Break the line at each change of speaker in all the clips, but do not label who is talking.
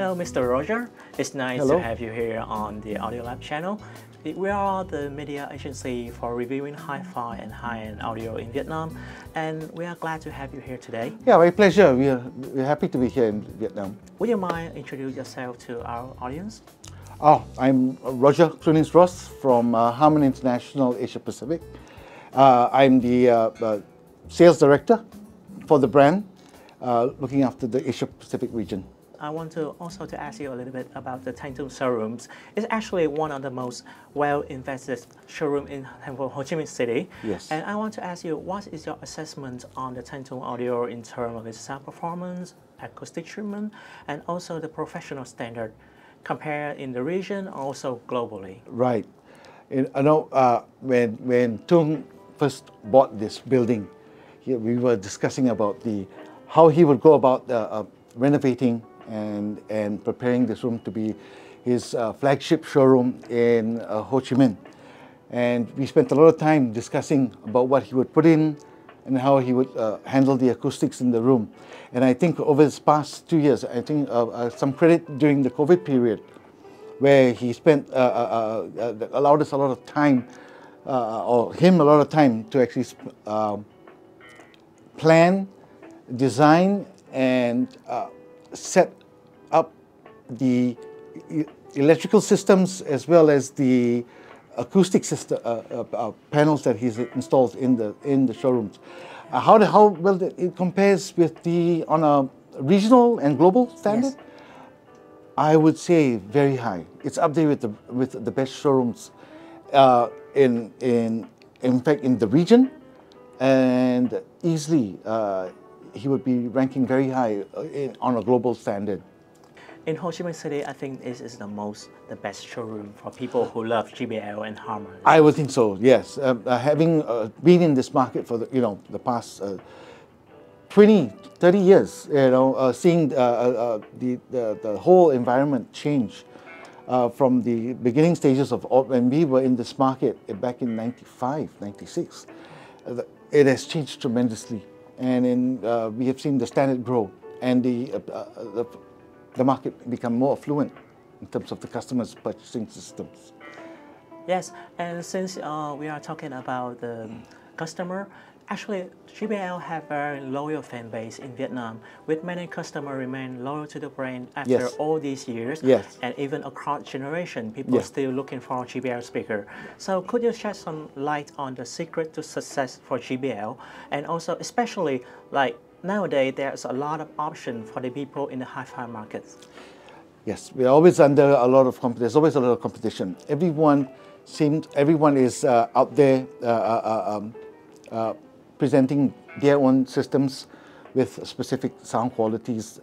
Hello, Mr. Roger. It's nice
Hello.
to have you here on the Audio Lab channel. We are the media agency for reviewing hi-fi and high-end audio in Vietnam, and we are glad to have you here today.
Yeah, my pleasure. We're happy to be here in Vietnam.
Would you mind introduce yourself to our audience?
I'm Roger Ross from Harman International Asia Pacific. I'm the sales director for the brand, looking after the Asia Pacific region.
I want to also ask you a little bit about the Thanh Tùng showrooms. It's actually one of the most well-invested showroom in Ho Chi Minh City.
Yes.
And I want to ask you, what is your assessment on the Thanh Tùng audio in terms of its sound performance, acoustic treatment, and also the professional standard, compared in the region, also globally?
Right. I know when Tung first bought this building, we were discussing about how he would go about renovating and preparing this room to be his flagship showroom in Ho Chi Minh. And we spent a lot of time discussing about what he would put in and how he would handle the acoustics in the room. And I think over this past 2 years, I think some credit during the COVID period, where he spent, allowed us a lot of time, or him a lot of time to actually plan, design, and set up the electrical systems as well as the acoustic system panels that he's installed in the showrooms. How well it compares with on a regional and global standard? Yes. I would say very high. It's up there with the best showrooms in fact in the region, and easily he would be ranking very high on a global standard.
In Ho Chi Minh City, I think this is the best showroom for people who love JBL and Harman.
I would think so. Yes, having been in this market for the past 20, 30 years, seeing the whole environment change from the beginning stages of when we were in this market back in 95, 96, it has changed tremendously. And we have seen the standard grow and the market become more affluent in terms of the customers' purchasing systems.
Yes, and since we are talking about the customer, actually JBL have a very loyal fan base in Vietnam, with many customers remain loyal to the brand after all these years.
Yes.
And even across generation, people still looking for a JBL speaker. So could you shed some light on the secret to success for JBL, and also especially like nowadays there's a lot of option for the people in the hi-fi markets?
Yes, we're always under a lot of there's always a lot of competition. Everyone is out there presenting their own systems with specific sound qualities,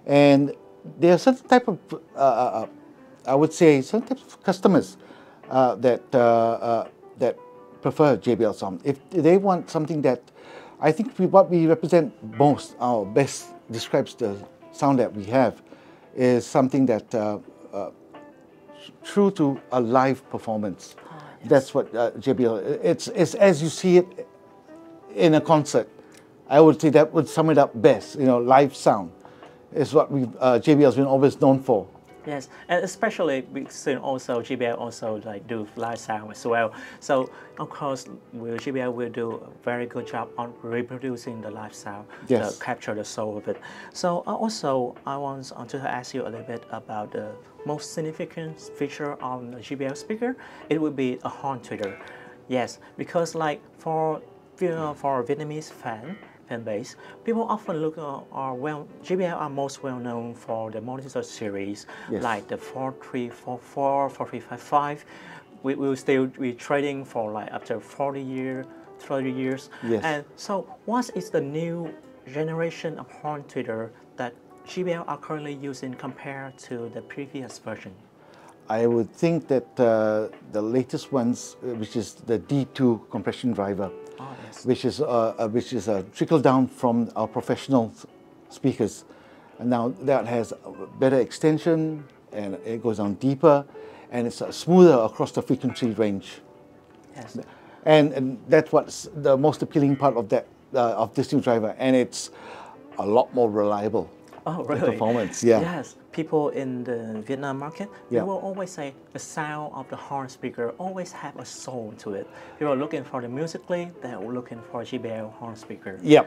and there are certain type of I would say certain types of customers that prefer JBL sound. If they want something that I think what we represent most, our best describes the sound that we have, is something that true to a live performance. Oh, yes. That's what JBL. It's as you see it in a concert. I would say that would sum it up best. Live sound is what JBL has been always known for.
Yes, and especially we've seen also JBL also do live sound as well. So of course, JBL will do a very good job on reproducing the live sound, to capture the soul of it. So also I want to ask you a little bit about the most significant feature on the JBL speaker. It would be a horn tweeter. Yes, because for Vietnamese fan base, people often look JBL are most well known for the monitor series, like the 4344, 4355. We will still be trading for up to 30 years.
Yes.
And so what is the new generation of horn tweeter that JBL are currently using compared to the previous version?
I would think that the latest ones, which is the D2 compression driver, which is a trickle down from our professional speakers, and now that has better extension and it goes down deeper, and it's smoother across the frequency range.
Yes.
And that's what's the most appealing part of this new driver, and it's a lot more reliable.
Oh,
the
really?
performance. Yeah.
Yes, people in the Vietnam market, they will always say the sound of the horn speaker always have a soul to it. People are looking for the musically, they're looking for JBL horn speaker.
Yeah.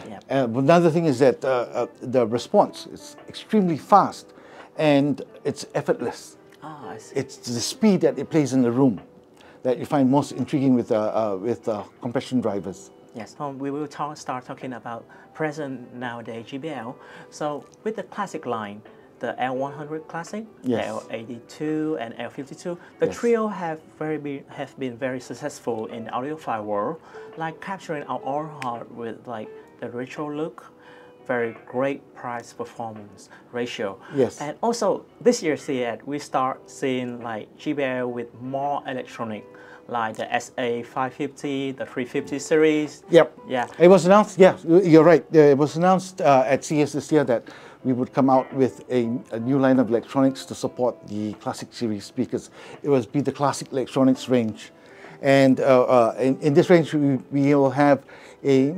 Yeah.
But another thing is that the response is extremely fast and it's effortless.
Ah, I see.
It's the speed that it plays in the room that you find most intriguing with compression drivers.
Yes, we will start talking about present nowadays GBL. So with the classic line, the L100 Classic, L82 and L52, the trio have been very successful in the audiophile world, like capturing our own heart with like the retro look, very great price performance ratio.
Yes.
And also this year CES, we start seeing like GBL with more electronic, like the SA550, the 350 series.
Yep.
Yeah.
It was announced, yeah, you're right. It was announced at CES this year that we would come out with a new line of electronics to support the Classic series speakers. It was be the Classic electronics range. And in this range, we will have a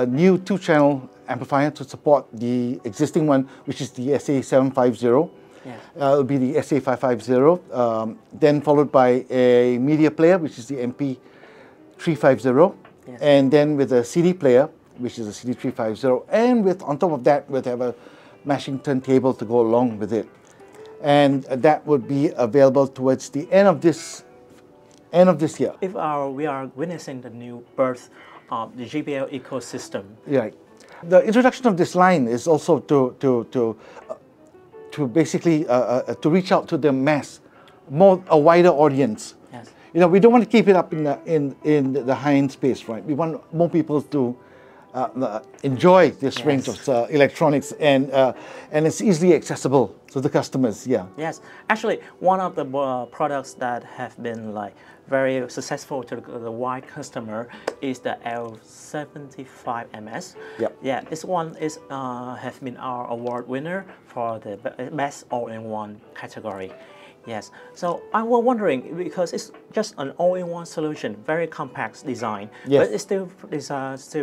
new 2-channel amplifier to support the existing one, which is the SA750.
Yes.
It'll be the SA550, then followed by a media player, which is the MP350, and then with a CD player, which is a CD350, and on top of that, we'll have a mashing turntable to go along with it. And that would be available towards the end of this year.
If we are witnessing the new birth of the JBL ecosystem.
Right. The introduction of this line is also to basically to reach out to the mass, a wider audience.
Yes.
You know, we don't want to keep it up in the high-end space, right? We want more people to enjoy this range of electronics, and it's easily accessible to the customers. Yeah.
Yes. Actually, one of the products that have been like very successful to the wide customer is the L75MS.
Yep.
Yeah, this one is has been our award winner for the best all-in-one category. Yes. So I was wondering, because it's just an all-in-one solution, very compact design, but it still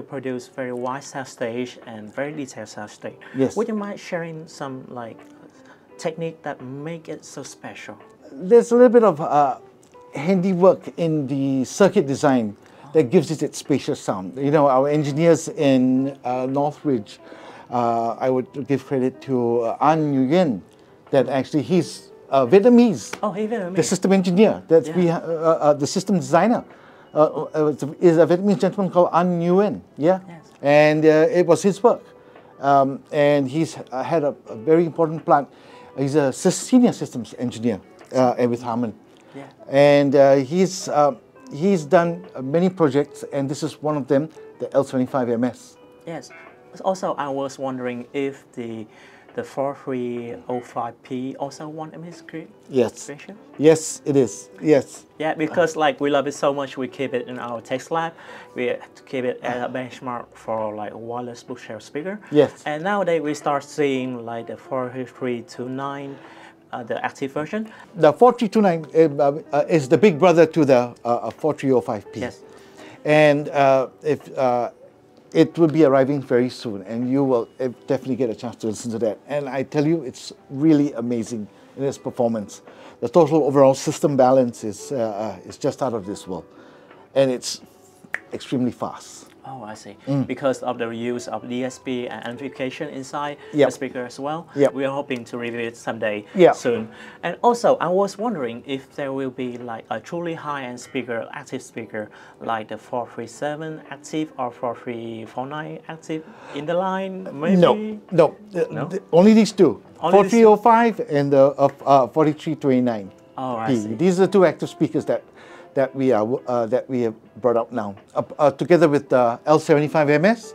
produce very wide sound stage and very detailed sound stage.
Yes.
Would you mind sharing some like technique that make it so special?
There's a little bit of handiwork in the circuit design that gives it its spacious sound. You know, our engineers in Northridge, I would give credit to An Nguyen, that actually he's Vietnamese.
Oh, he's Vietnamese.
The system engineer. That's the system designer is a Vietnamese gentleman called An Nguyen. Yeah.
Yes.
And it was his work. And he's had a very important plant. He's a senior systems engineer with Harman.
Yeah.
And he's done many projects, and this is one of them, the L75MS.
Yes. Also, I was wondering if the 4305P also want MSC creation?
Yes, it is. Yes.
Yeah, because like we love it so much, we keep it in our test lab. We keep it as a benchmark for like a wireless bookshelf speaker.
Yes.
And nowadays we start seeing like the 4329, the active version.
The 4329 is the big brother to the 4305P.
Yes.
And it will be arriving very soon, and you will definitely get a chance to listen to that. And I tell you, it's really amazing in its performance. The total overall system balance is just out of this world, and it's extremely fast.
Oh, I see. Because of the use of DSP and amplification inside
Yep.
the speaker as well.
Yep.
We are hoping to review it someday
Yep.
soon. And also, I was wondering if there will be like a truly high-end speaker, active speaker, like the 437 active or 4349 active in the line, maybe?
No. Only these two,
Only
4305 and the 4329.
Oh, I see.
These are the two active speakers that we have brought up now, together with the L75MS,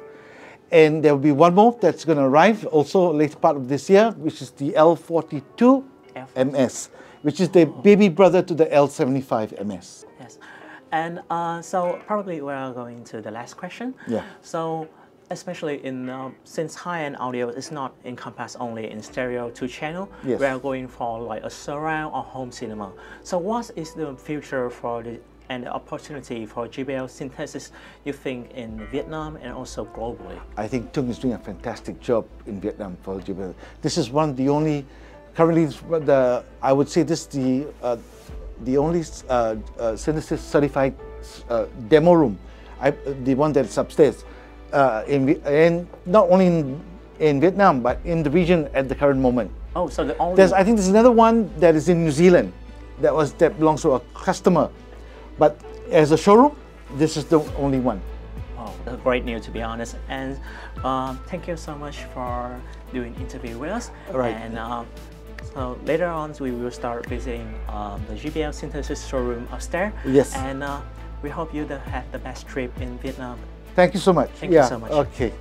and there will be one more that's going to arrive also later part of this year, which is the L42MS, which is the baby brother to the L75MS.
Yes, and so probably we are going to the last question.
Yeah.
So especially in since high-end audio is not encompassed only in stereo 2-channel,
Yes.
we are going for like a surround or home cinema. So what is the future for the and the opportunity for JBL synthesis, you think, in Vietnam and also globally?
I think Tung is doing a fantastic job in Vietnam for JBL. This is one of the only, currently, I would say this is the only synthesis certified demo room, the one that's upstairs, and not only in Vietnam, but in the region at the current moment.
Oh, so the only...
I think there's another one that is in New Zealand that belongs to a customer. But as a showroom, this is the only one.
Oh, that's great news, to be honest. And thank you so much for doing interview with us.
Right.
And so later on, we will start visiting the JBL synthesis showroom upstairs.
Yes.
And we hope you have the best trip in Vietnam.
Thank you so much.
Thank you so much.
Okay.